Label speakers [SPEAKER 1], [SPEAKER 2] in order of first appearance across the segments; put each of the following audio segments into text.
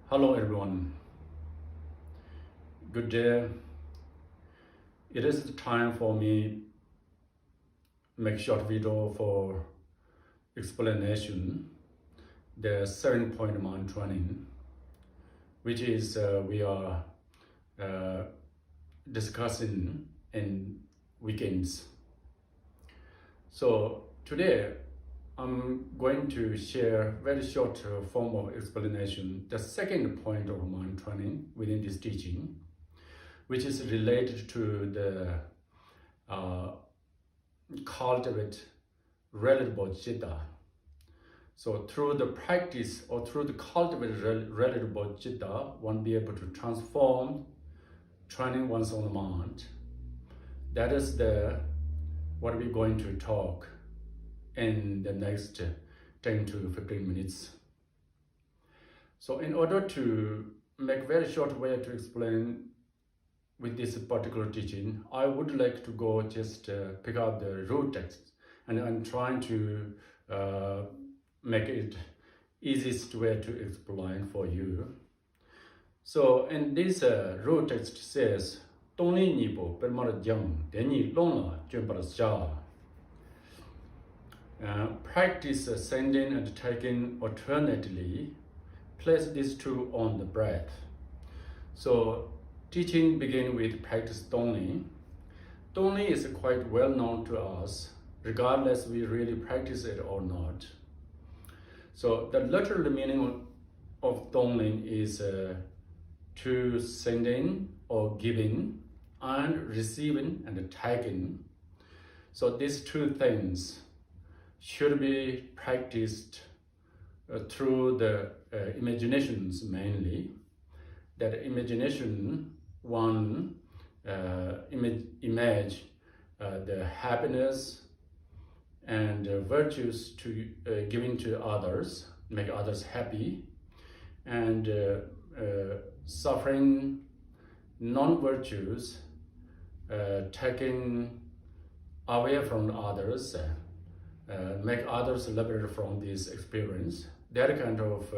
[SPEAKER 1] Hello everyone, good day. It is the time for me make short video for explanation the 7-point mind training, which is we are uh, discussing in weekends. So today I'm going to share very short form of explanation the second point of mind training within this teaching, which is related to the cultivate relatable citta. So through the practice or through the cultivate relatable citta, one be able to transform, training one's own mind. That is the what we're going to talk in the next 10 to 15 minutes. So in order to make very short way to explain with this particular teaching, I would like to go just pick up the root text, and I'm trying to make it easiest way to explain for you. So in this root text says, "Toni nipo permar jang deni longla jumparasja." Practice sending and taking alternately. Place these two on the breath. So teaching begin with practice Deuxie. Deuxie is quite well known to us, regardless we really practice it or not. So the literal meaning of Deuxie is to sending or giving, and receiving and taking. So these two things should be practiced through the imaginations mainly. That imagination, one image the happiness and virtues to giving to others, make others happy, and suffering non-virtues, taking away from others, make others liberated from this experience. That kind of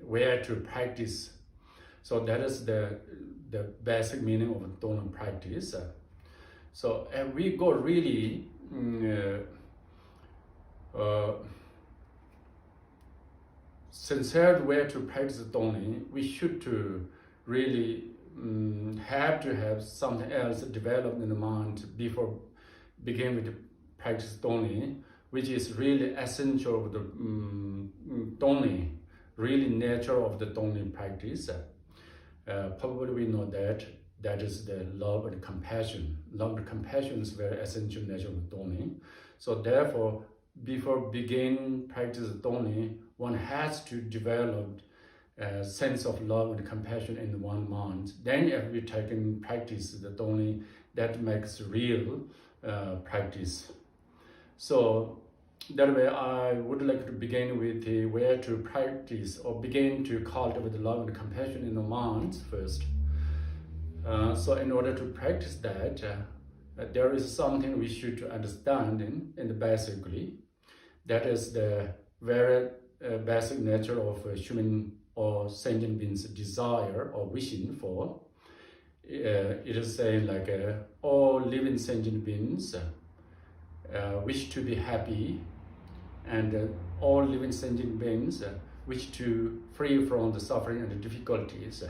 [SPEAKER 1] way to practice. So that is the basic meaning of Deuxie practice. So we go really sincere way to practice Deuxie, we should to really have to have something else developed in the mind before begin with practice Deuxie, which is really essential of the Deuxie, really nature of the Deuxie practice. Probably we know that is the love and compassion. Love and compassion is very essential nature of Deuxie. So therefore, before begin practice Deuxie, one has to develop a sense of love and compassion in one mind. Then if we take in practice the Deuxie, that makes real practice. So that way I would like to begin with the way to practice or begin to cultivate love and compassion in the mind first. So in order to practice that, there is something we should understand in basically. That is the very basic nature of human or sentient beings' desire or wishing for. It is saying like all living sentient beings wish to be happy, and all living sentient beings wish to free from the suffering and the difficulties.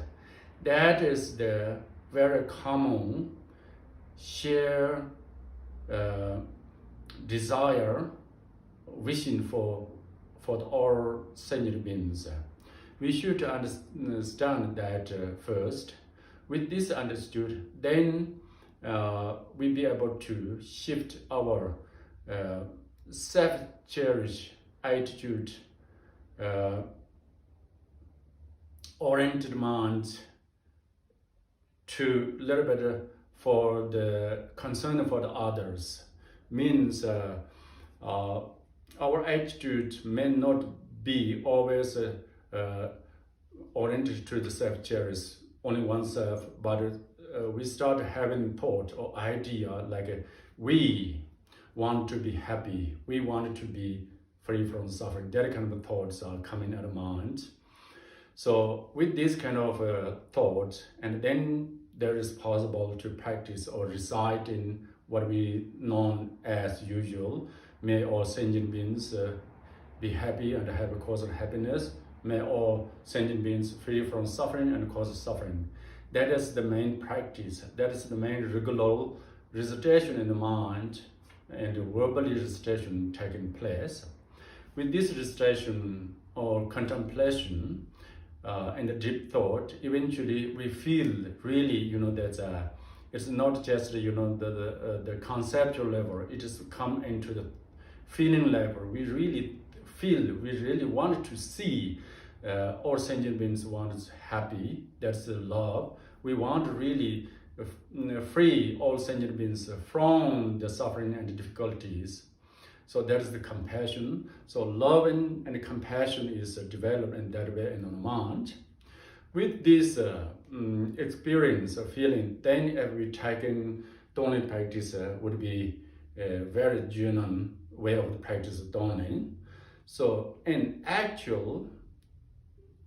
[SPEAKER 1] That is the very common shared desire, wishing for all sentient beings. We should understand that first. With this understood, then we'll be able to shift our self-cherish attitude, oriented mind to a little bit for the concern for the others. Means our attitude may not be always oriented to the self-cherish, only oneself, but we start having thought or idea like we want to be happy, we want to be free from suffering. That kind of thoughts are coming out of mind. So with this kind of thought, and then there is possible to practice or recite in what we know as usual. May all sentient beings be happy and have a cause of happiness. May all sentient beings free from suffering and cause of suffering. That is the main practice. That is the main regular recitation in the mind and verbally recitation taking place. With this recitation or contemplation and the deep thought, eventually we feel really, that it's not just, the conceptual level. It is come into the feeling level. We really feel, we really want to see all sentient beings want happy. That's the love. We want to really free all sentient beings from the suffering and the difficulties. So that is the compassion. So love and compassion is developed in that way in the mind. With this experience of feeling, then every taking Dongling practice would be a very genuine way of practice of Dongling. So in actual,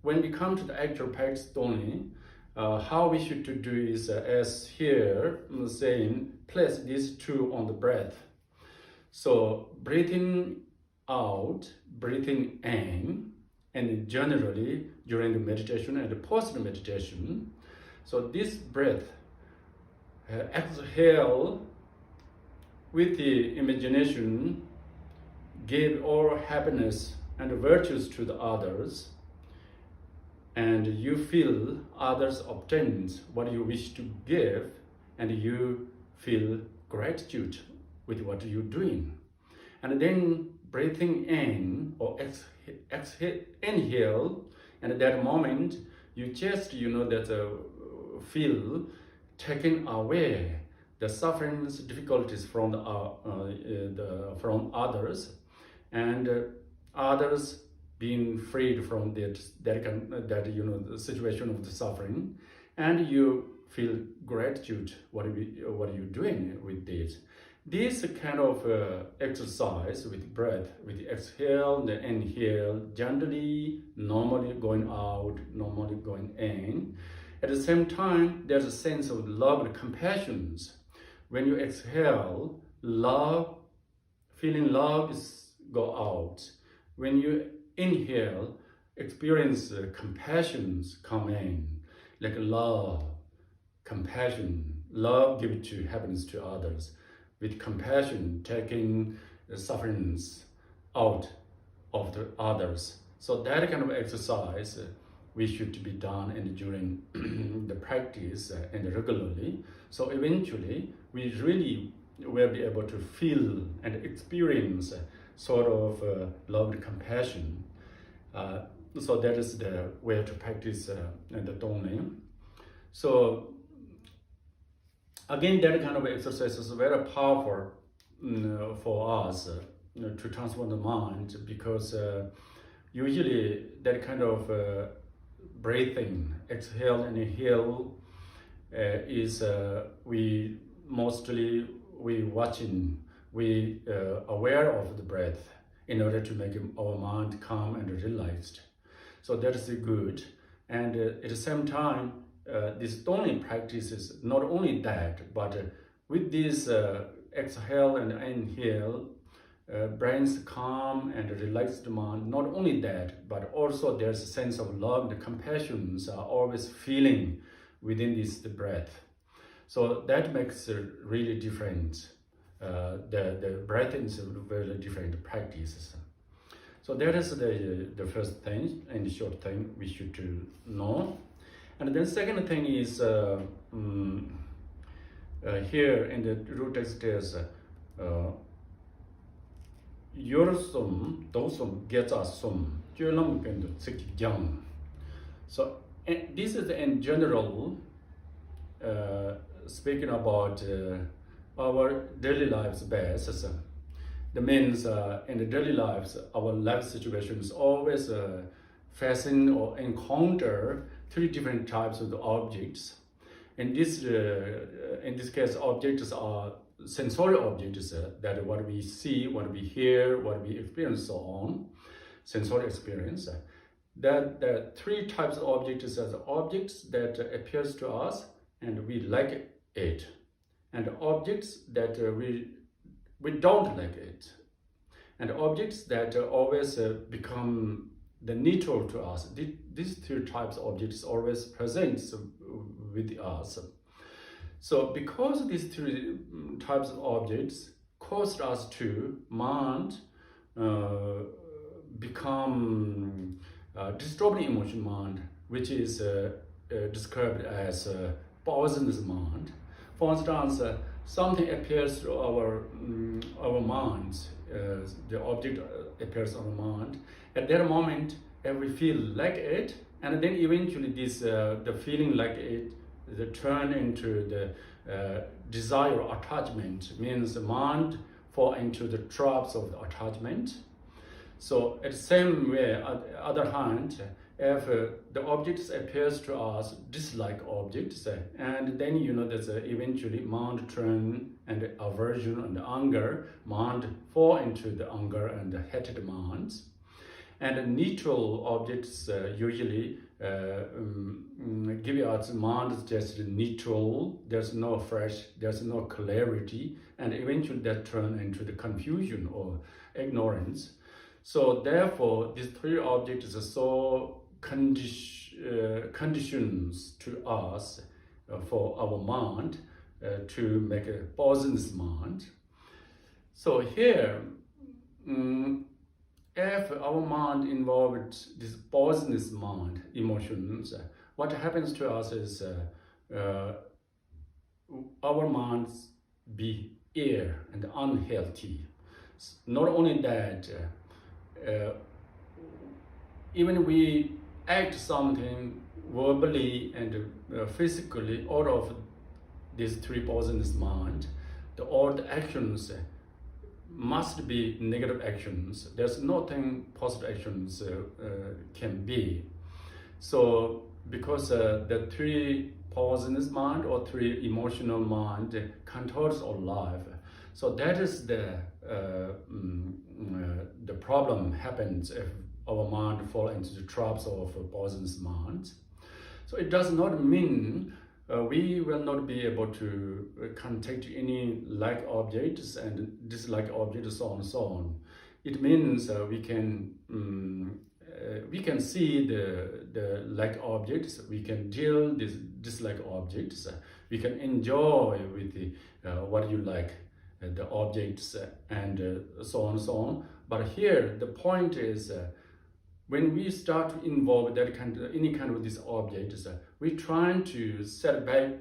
[SPEAKER 1] when we come to the actual practice Dongling, how we should to do is as here saying, place these two on the breath. So breathing out, breathing in, and generally during the meditation and the post-meditation. So this breath, exhale with the imagination, give all happiness and virtues to the others, and you feel others obtain what you wish to give, and you feel gratitude with what you're doing. And then breathing in or exhale, inhale, and at that moment you just feel taking away the sufferings, difficulties from from others, and others being freed from the situation of the suffering, and you feel gratitude what you're doing with this. This kind of exercise with breath, with the exhale, the inhale, gently, normally going out, normally going in. At the same time, there's a sense of love and compassion. When you exhale, love, feeling love is go out. When you inhale, experience compassion come in, like love, compassion, love give to happiness to others. With compassion, taking the sufferings out of the others. So that kind of exercise we should be done and during the practice and regularly. So eventually, we really will be able to feel and experience sort of love and compassion. So that is the way to practice the Dongling. So again, that kind of exercise is very powerful for us to transform the mind, because usually that kind of breathing, exhale and inhale is we watching, we aware of the breath in order to make our mind calm and relaxed. So that is good. And at the same time, this Dongling practice is not only that, but with this exhale and inhale, brains calm and relaxed mind. Not only that, but also there's a sense of love and compassion are always feeling within this breath. So that makes it really different. The breathing is a very different practices. So that is the first thing and the short thing we should know. And then second thing is here in the root text is yorsum, dosum, getsasum, julam kendo tsikjang. So this is in general speaking about our daily lives basis. That means in the daily lives, our life situation is always facing or encounter three different types of the objects. In this case, objects are sensorial objects that what we see, what we hear, what we experience, so on, sensory experience. that there are three types of objects as objects that appears to us and we like it, and objects that we don't like it, and objects that always become the neutral to us. These three types of objects always present with us. So because these three types of objects caused us to mind become disturbing emotion mind, which is described as poisonous mind. For instance, something appears to our minds, the object appears on the mind. At that moment, we feel like it, and then eventually this the feeling like it turn into the desire or attachment, means the mind fall into the traps of the attachment. So at the same way, on the other hand, if the objects appears to us dislike objects, and then there's eventually mind turn and aversion and anger, mind fall into the anger and the hatred minds. And neutral objects usually give us mind just neutral, there's no fresh, there's no clarity, and eventually that turn into the confusion or ignorance. So therefore, these three objects are so conditions to us for our mind to make a poisonous mind. So here, if our mind involved this poisonous mind emotions, what happens to us is our minds be ill and unhealthy. Not only that, even we act something verbally and physically out of these three poisonous mind, all the actions must be negative actions. There's nothing positive actions can be. So because the three poisonous mind or three emotional mind controls our life, so that is the problem happens if our mind fall into the traps of poisonous minds. So it does not mean we will not be able to contact any like objects and dislike objects, so on and so on. It means we can see the like objects, we can deal with dislike objects, we can enjoy with the what you like, the objects, and so on and so on. But here the point is, when we start to involve that any kind of these objects, we're trying to set back,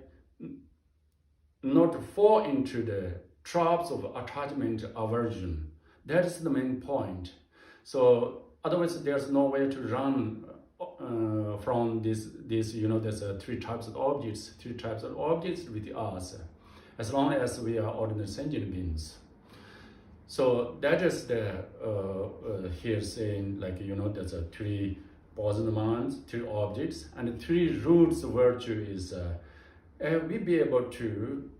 [SPEAKER 1] not to fall into the traps of attachment aversion. That is the main point. So otherwise, there's no way to run from this. There's three types of objects with us, as long as we are ordinary sentient beings. So that is the here saying, like there's three poisonous minds, three objects, and three roots of virtue is we be able to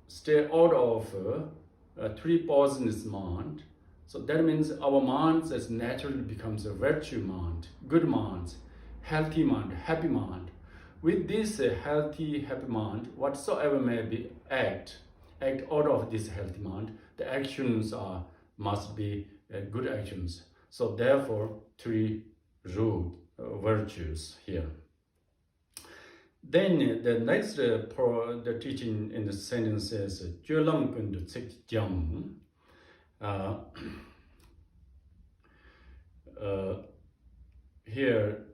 [SPEAKER 1] stay out of three poisonous mind. So that means our mind as naturally becomes a virtue mind, good mind, healthy mind, happy mind. With this healthy, happy mind, whatsoever may be act out of this healthy mind, the actions must be good actions. So therefore, three root virtues here. Then the next the teaching in the sentence says, here,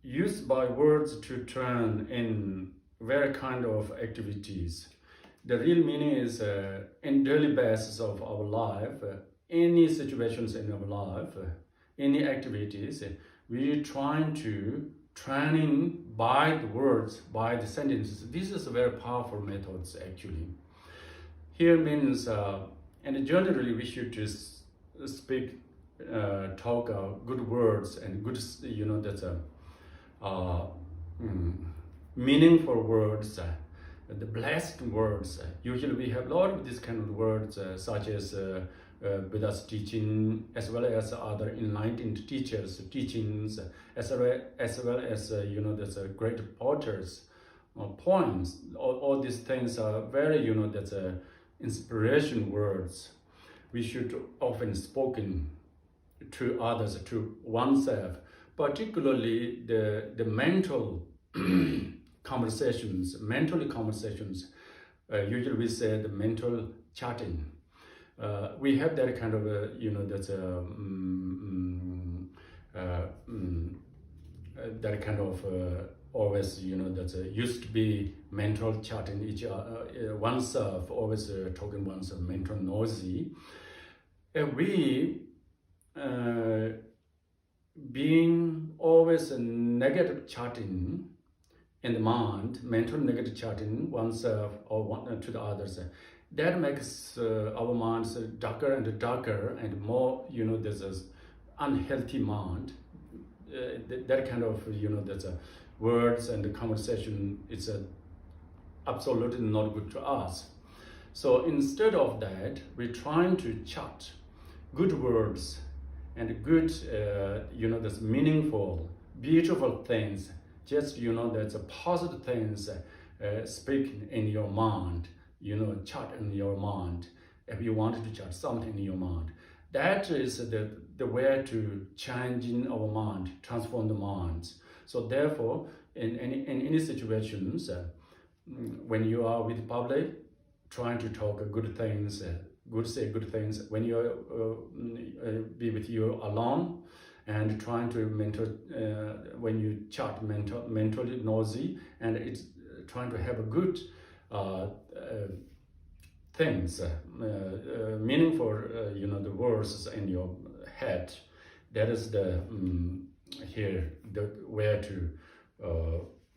[SPEAKER 1] used by words to turn in very kind of activities. The real meaning is in daily basis of our life, any situations in our life, any activities, we trying to training by the words, by the sentences. This is a very powerful methods actually. Here means, and generally we should just speak, talk good words and good, that's meaningful words. The blessed words. Usually we have a lot of these kind of words, such as Buddha's teaching, as well as other enlightened teachers' teachings, as well as there's a great potters, poems. All these things are very that's inspiration words. We should often spoken to others, to oneself, particularly the mental conversations. Usually we say the mental chatting. We have that kind of that's a that kind of always that's used to be mental chatting each oneself, always talking oneself, mental noisy. We being always a negative chatting in the mind, mental negative chatting oneself or one to the others, that makes our minds darker and darker and more, there's this unhealthy mind. That kind of, there's words and the conversation, it's absolutely not good to us. So instead of that, we're trying to chat good words and good, there's meaningful, beautiful things, just, there's a positive things speak in your mind, chat in your mind. If you wanted to chat something in your mind, that is the way to changing our mind, transform the minds. So therefore, in any situations, when you are with public, trying to talk good things, say good things. When you be with you alone, and trying to when you chat mentally noisy, and it's trying to have a good things, meaningful, the words in your head. That is the here the way to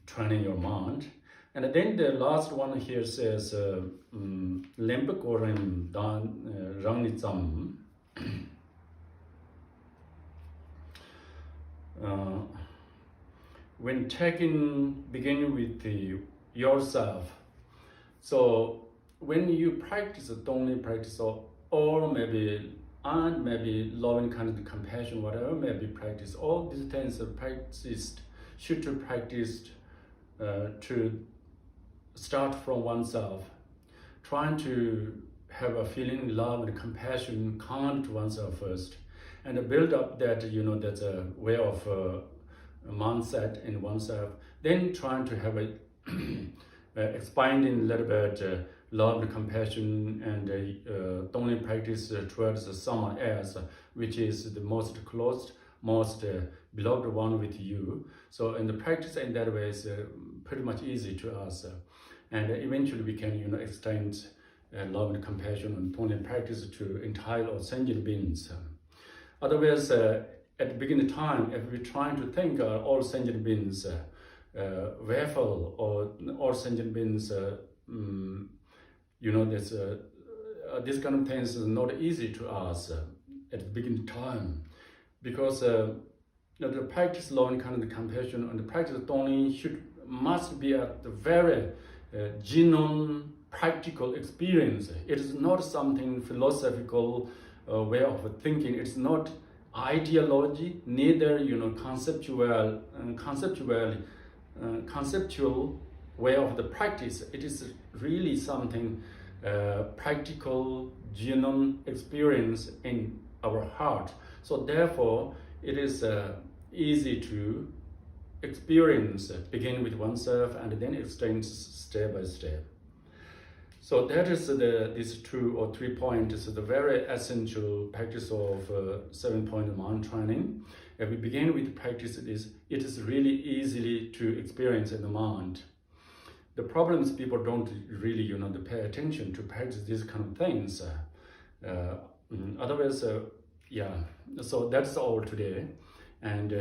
[SPEAKER 1] training your mind. And then the last one here says lempa korem dan rangnitsam. When begin with yourself. So when you practice Dongni practice, or maybe loving kindness, compassion, whatever may be practiced, all these things are practiced, should be practiced to start from oneself, trying to have a feeling love and compassion, kind to oneself first, and build up that that's a way of mindset in oneself. Then trying to have a expanding a little bit love and compassion and only practice towards someone else, which is the most close, most beloved one with you. So in the practice in that way is pretty much easy to us, and eventually we can extend love and compassion and only practice to entire or sentient beings. Otherwise, at the beginning time, if we're trying to think all sentient beings willful, or all sentient beings, there's this kind of things is not easy to us at the beginning time, because the practice love and kind of compassion and the practice only must be a very genuine practical experience. It is not something philosophical way of thinking. It's not ideology, neither conceptual way of the practice. It is really something practical, genuine experience in our heart. So therefore, it is easy to experience, begin with oneself and then extend step by step. So that is these 2 or 3 points, the very essential practice of 7-point mind training. If we begin with practice, it is really easily to experience in the mind. The problem is people don't really pay attention to practice these kind of things. Otherwise, yeah. So that's all today, and